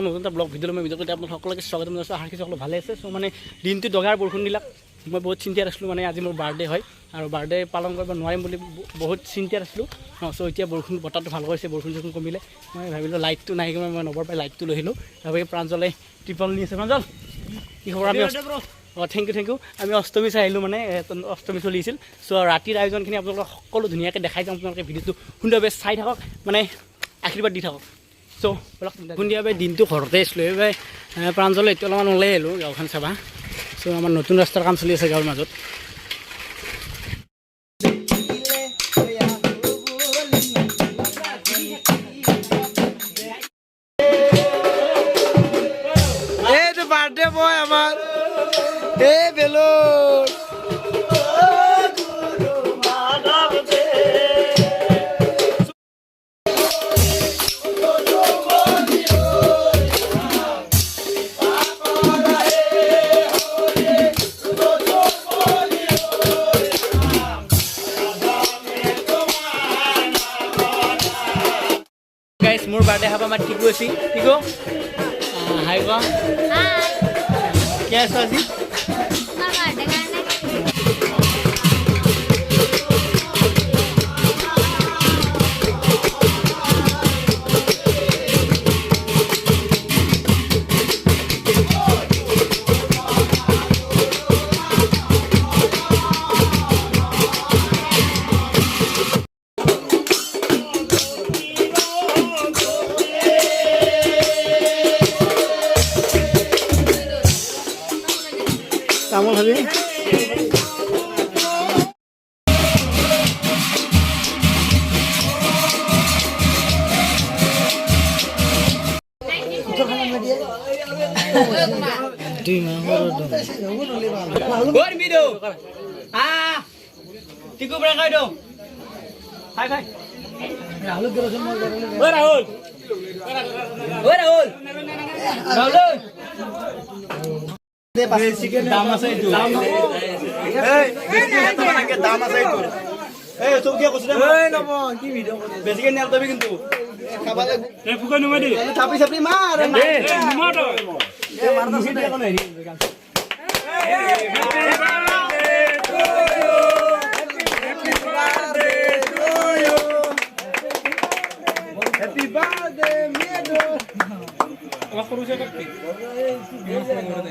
নতুন এটা ব্লগ ভিডিঅ'লৈ মই ভিডিঅ' কৰি আপোনাক সকলোকে স্বাগতম জনাইছোঁ। আশা সকলো ভালে আছে। চ' মানে দিনটো দগাৰ বৰষুণ দিলাক, মই বহুত চিন্তাত আছিলোঁ। মানে আজি মোৰ বাৰ্থডে হয় আৰু বাৰ্থডে পালন কৰিব নোৱাৰিম বুলি বহুত চিন্তাত আছিলোঁ। চ' এতিয়া বৰষুণ বতৰটো ভাল কৰিছে, বৰষুণ চৰষুণ কমিলে মই ভাবিলোঁ লাইটটো নাই কিনে মই নবৰ পৰাই লাইটটো লৈ আহিলোঁ। তাৰপৰা প্ৰাঞ্জলে ত্ৰিপাল নি আছে। প্ৰাঞ্জল কি খবৰ? আমি থেংক ইউ। আমি অষ্টমী চাই আহিলোঁ, মানে অষ্টমী চলি আছিল। চ' ৰাতিৰ আয়োজনখিনি আপোনালোকক সকলো ধুনীয়াকৈ দেখাই যাম। আপোনালোকে ভিডিঅ'টো সুন্দৰভাৱে চাই থাকক, মানে আশীৰ্বাদ দি থাকক। চ' সন্ধিয়াবাই দিনটো ঘৰতে আছিলোঁ। এইবাৰ প্ৰাঞ্জলে এতিয়া অলপমান ওলাই আহিলোঁ গাঁওখন চাবা। চ' আমাৰ নতুন ৰাস্তাৰ কাম চলি আছে গাঁৱৰ মাজত। এইটো বাৰ্থডে বয় আমাৰ এই বেলুন মোৰ বাৰ্থডে খাব আমাৰ টিকু আছে। টিকু হাই কোৱা, কি আছ আজি? তামোল খাবি? টিকু পৰা খাই দিওঁ, খাই ৰাহুল ৰাহুল দাম আছে এইটো, দাম আছে এইটো। এই চব কিয় কৈছে কি ভিডিঅ' বেছিকে নেল তবি কিন্তু খাবা লাগিব। ফুকাই নুমাই দি থাপি থাপি মাৰ নুমাৰ তই মাৰ দছ টাকা নাই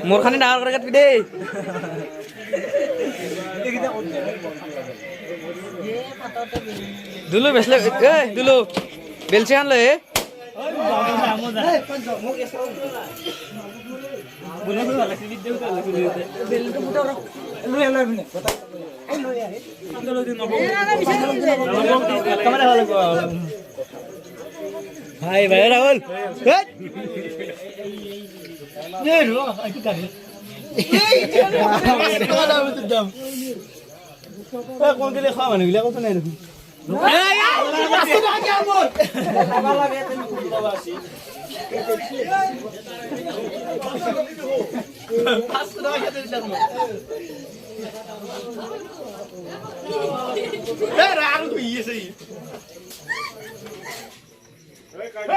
মোৰ খানি ডাঙৰ কৰি কাটবি দেই। দুলু বেচলে দুলু বেলচি খান লৈ ভাই ভাই রাহুল কোন দিলে খাওয়া মানুহবিলাক কত নাই দেখোন।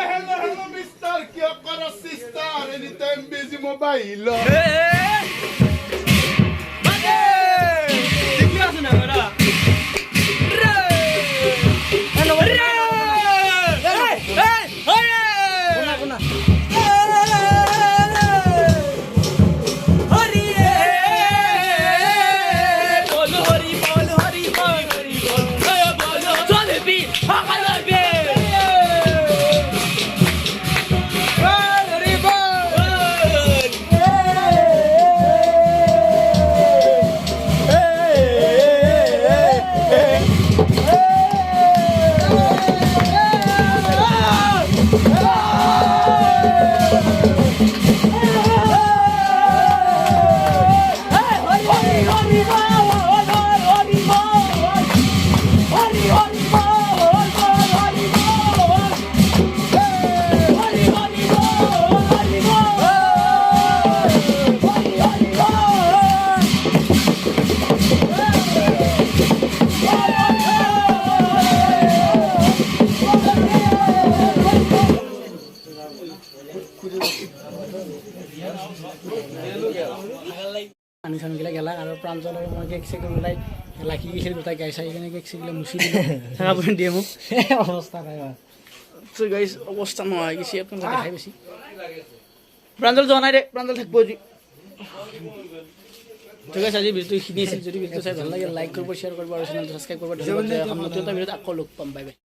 Hello, mister. Que agora sister, ele tem busy mobile. পানী চানীগিলা গেলা আৰু প্ৰাঞ্জল আৰু মই কেক চেক ওলাই লাখি গৈছিল গোটাই গাই চাই কিনে কেক চেকগিলা মুচি দিলোঁ থাকা পইণ্ট দিয়ে মোক অৱস্থা নাই তো গাইজ অৱস্থা নোহোৱা হৈ গৈছে আপোনালোকে দেখাই বেছি প্ৰাঞ্জল যোৱা নাই দে প্ৰাঞ্জল থাকিব আজি ঠিক আছে আজি ভিডিঅ'টো এইখিনি আছিল যদি ভিডিঅ'টো চাই ভাল লাগে লাইক কৰিব শ্বেয়াৰ কৰিব আৰু চেনেলটো ছাবস্ক্ৰাইব কৰিব নতুন এটা ভিডিঅ'ত আকৌ লগ পাম বাই বাই